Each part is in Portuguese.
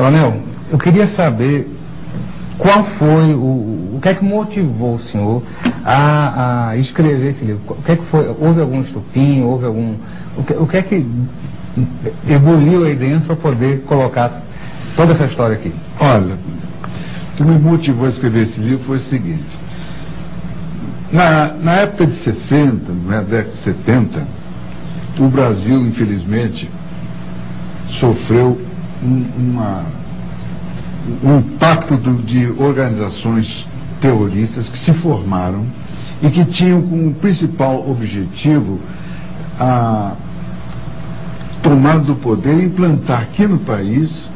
Coronel, eu queria saber qual foi, o que é que motivou o senhor a escrever esse livro? O que é que foi? Houve algum estupim? Houve algum... O que é que ebuliu aí dentro para poder colocar toda essa história aqui? Olha, o que me motivou a escrever esse livro foi o seguinte. Na época de 60, na década de 70, o Brasil, infelizmente, sofreu um impacto de organizações terroristas que se formaram e que tinham como principal objetivo a tomada do poder e implantar aqui no país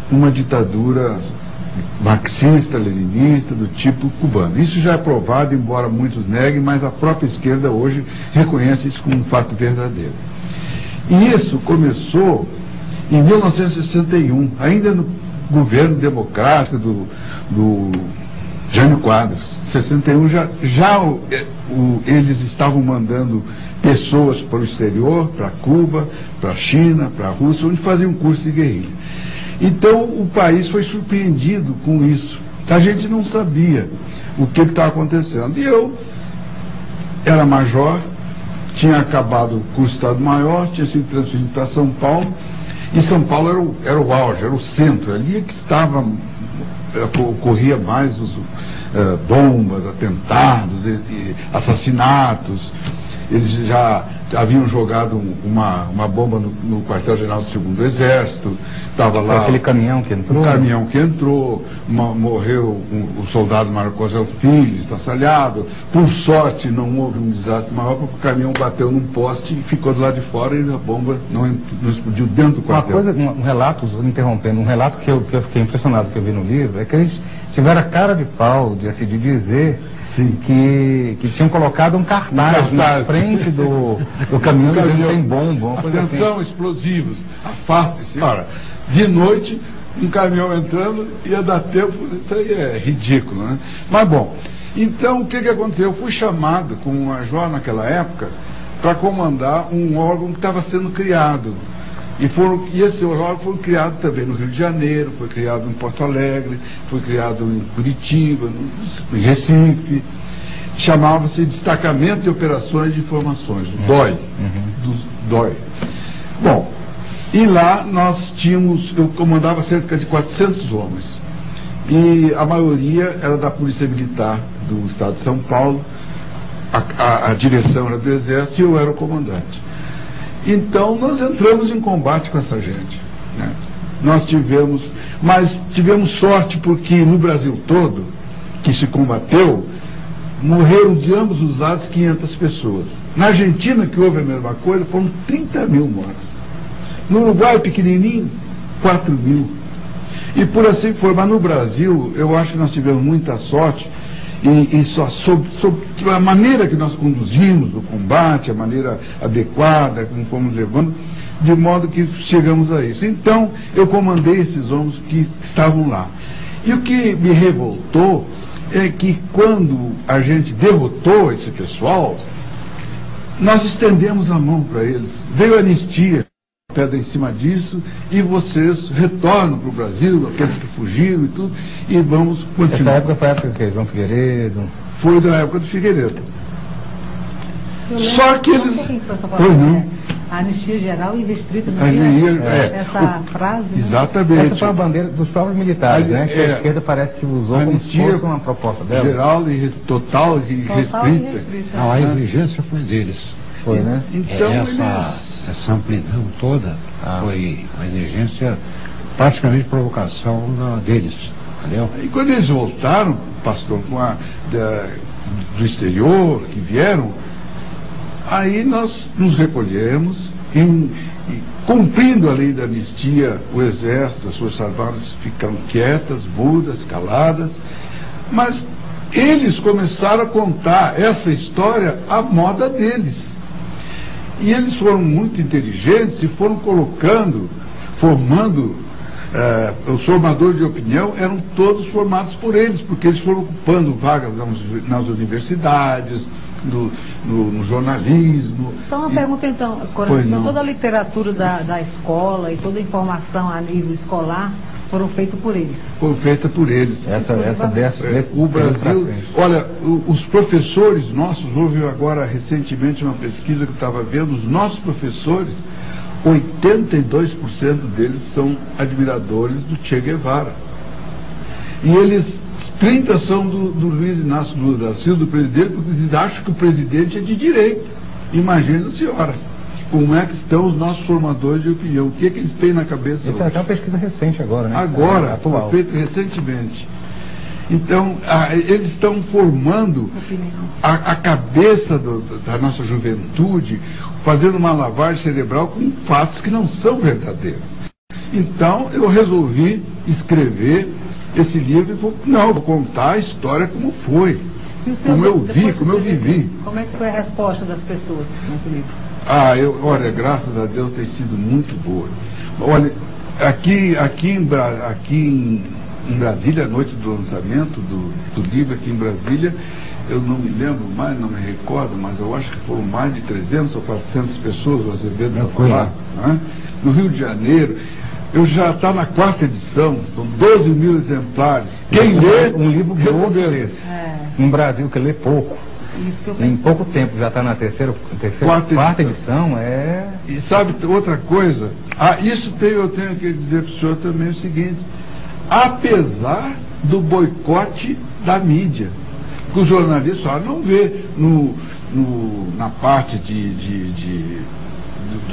uma ditadura marxista, leninista, do tipo cubano. Isso já é provado, embora muitos neguem, mas a própria esquerda hoje reconhece isso como um fato verdadeiro. E isso começou em 1961, ainda no governo democrático do Jânio Quadros. Em 61 eles estavam mandando pessoas para o exterior, para Cuba, para a China, para a Rússia, onde faziam um curso de guerrilha. Então o país foi surpreendido com isso. A gente não sabia o que estava acontecendo. E eu era major, tinha acabado o curso de Estado-Maior, tinha sido transferido para São Paulo, e São Paulo era o auge, era o centro, ali é que ocorria mais os bombas, atentados, assassinatos. Eles já haviam jogado uma bomba no quartel-general do 2º Exército, estava lá... Aquele caminhão que entrou? Um caminhão que entrou, morreu o soldado Marcos Filho, estraçalhado. Por sorte, não houve um desastre maior, porque o caminhão bateu num poste e ficou do lado de fora e a bomba não explodiu dentro do quartel. Um relato, interrompendo, um relato que eu fiquei impressionado que eu vi no livro, é que eles tiveram a cara de pau de dizer... Que tinham colocado um cartaz na frente do caminhão dizendo tem bomba. Atenção, assim. Explosivos, afaste-se. Ora, de noite, um caminhão entrando, ia dar tempo, isso aí é ridículo, né? Mas bom, então o que aconteceu? Eu fui chamado como major naquela época para comandar um órgão que estava sendo criado. E esse órgão foi criado também no Rio de Janeiro, foi criado em Porto Alegre, foi criado em Curitiba, em Recife. Chamava-se Destacamento de Operações de Informações, o DOI. DOI. Bom, e lá eu comandava cerca de 400 homens. E a maioria era da Polícia Militar do Estado de São Paulo, a direção era do Exército e eu era o comandante. Então, nós entramos em combate com essa gente, né? Mas tivemos sorte porque no Brasil todo, que se combateu, morreram de ambos os lados 500 pessoas. Na Argentina, que houve a mesma coisa, foram 30 mil mortos. No Uruguai, pequenininho, 4 mil. E por assim foi. Mas no Brasil, eu acho que nós tivemos muita sorte, e só sobre a maneira que nós conduzimos o combate, a maneira adequada, como fomos levando, de modo que chegamos a isso. Então, eu comandei esses homens que estavam lá. E o que me revoltou é que quando a gente derrotou esse pessoal, nós estendemos a mão para eles. Veio a anistia, pedra em cima disso, e vocês retornam para o Brasil, aqueles que fugiram e tudo, e vamos continuar. Essa época foi a época que João Figueiredo? Foi da época do Figueiredo. Só que eles... Pois não. A anistia geral e restrita no dia, essa frase. Exatamente. Né? Essa foi a bandeira dos próprios militares, né? Que a esquerda parece que usou como se fosse uma proposta dela. Geral e total e restrita. Não, a exigência foi deles. Foi, né? Então, essa amplidão toda foi uma exigência, praticamente provocação deles. Entendeu? E quando eles voltaram, pastor, do exterior, que vieram, aí nós nos recolhemos e cumprindo a lei da anistia, o Exército, as Forças Armadas ficaram quietas, mudas, caladas, mas eles começaram a contar essa história à moda deles. E eles foram muito inteligentes e foram formando, os formadores de opinião eram todos formados por eles, porque eles foram ocupando vagas nas universidades, no jornalismo. Só uma pergunta então, Coronel, toda a literatura da escola e toda a informação a nível escolar foram feitos por eles. Foram feitas por eles. O Brasil, olha, os professores nossos, houve agora recentemente uma pesquisa que eu estava vendo, os nossos professores, 82% deles são admiradores do Che Guevara. E eles, 30 são do Luiz Inácio Lula da Silva, do presidente, porque eles acham que o presidente é de direita. Imagina a senhora. Como é que estão os nossos formadores de opinião? O que é que eles têm na cabeça? Isso é até uma pesquisa recente agora, né? Agora, atual. Feito recentemente. Então, eles estão formando a cabeça da nossa juventude, fazendo uma lavagem cerebral com fatos que não são verdadeiros. Então, eu resolvi escrever esse livro e vou contar a história como foi, como eu vi, como eu vivi. Como é que foi a resposta das pessoas nesse livro? Olha, graças a Deus tem sido muito boa. Olha, aqui em Brasília, a noite do lançamento do livro aqui em Brasília, eu não me lembro mais, não me recordo, mas eu acho que foram mais de 300 ou 400 pessoas o Azevedo para falar. Né? No Rio de Janeiro, eu já está na 4ª edição, são 12 mil exemplares. Quem lê... Um livro bom desse. No Brasil, que lê pouco. Isso que eu em pouco tempo já está na quarta edição. E sabe outra coisa? Isso eu tenho que dizer para o senhor também o seguinte: apesar do boicote da mídia, que os jornalistas não vê na parte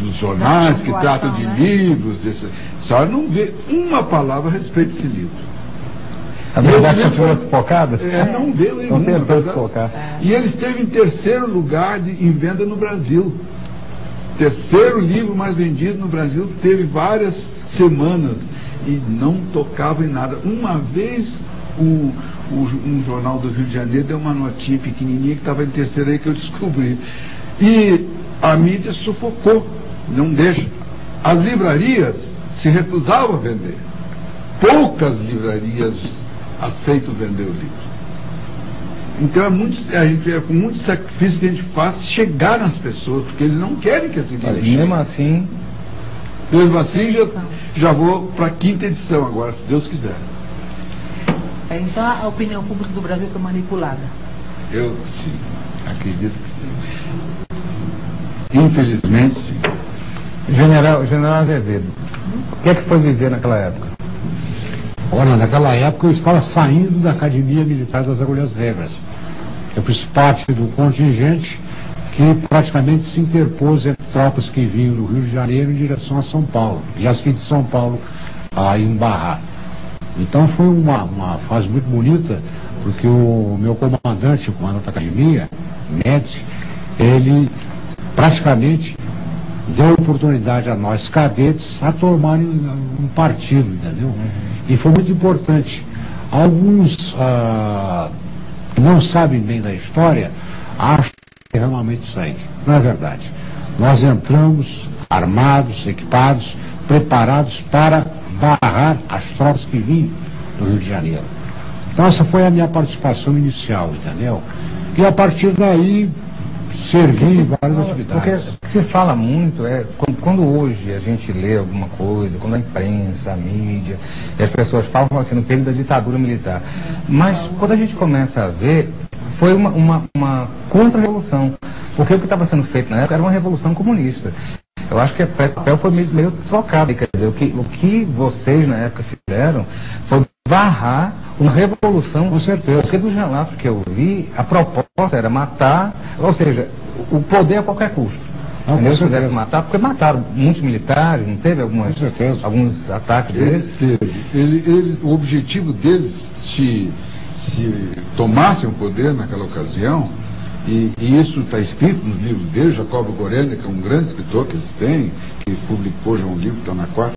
dos jornais que tratam de livros, só não vê uma palavra a respeito desse livro. A verdade continua sufocada? Não vê nenhuma. Não tentou sufocar. E ele esteve em 3º lugar em venda no Brasil. 3º livro mais vendido no Brasil, teve várias semanas e não tocava em nada. Uma vez um jornal do Rio de Janeiro deu uma notinha pequenininha que estava em 3º aí que eu descobri. E a mídia sufocou, não deixa. As livrarias se recusavam a vender. Poucas livrarias aceitam vender o livro. Então é com muito sacrifício que a gente faz chegar nas pessoas, porque eles não querem que esse livro chegue. Mesmo assim já vou para a 5ª edição agora, se Deus quiser. Então a opinião pública do Brasil foi manipulada? Eu sim, acredito que sim. Infelizmente sim. General Azevedo, o que é que foi viver naquela época? Olha, naquela época eu estava saindo da Academia Militar das Agulhas Negras. Eu fiz parte do contingente que praticamente se interpôs entre tropas que vinham do Rio de Janeiro em direção a São Paulo, e as que de São Paulo a embarrar. Então foi uma fase muito bonita, porque o meu comandante, o comandante da Academia, Médici, ele praticamente deu oportunidade a nós cadetes a tomarem um partido, entendeu? E foi muito importante. Alguns que não sabem bem da história acham que é realmente sangue. Não é verdade. Nós entramos armados, equipados, preparados para barrar as tropas que vinham do Rio de Janeiro. Então essa foi a minha participação inicial, entendeu? E a partir daí servi em várias atividades. Porque se fala muito, quando hoje a gente lê alguma coisa, quando a imprensa, a mídia, e as pessoas falam assim, no período da ditadura militar. Mas quando a gente começa a ver, foi uma contra-revolução. Porque o que estava sendo feito na época era uma revolução comunista. Eu acho que esse papel foi meio trocado. Quer dizer, o que vocês na época fizeram foi barrar uma revolução. Com certeza. Porque dos relatos que eu vi, a proposta era matar, ou seja, o poder a qualquer custo. Se pudesse matar, porque mataram muitos militares, não teve alguns ataques deles? O objetivo deles, se tomassem o poder naquela ocasião, e isso está escrito nos livros deles, Jacobo Gorenda, que é um grande escritor que eles têm, que publicou já um livro que está na 4ª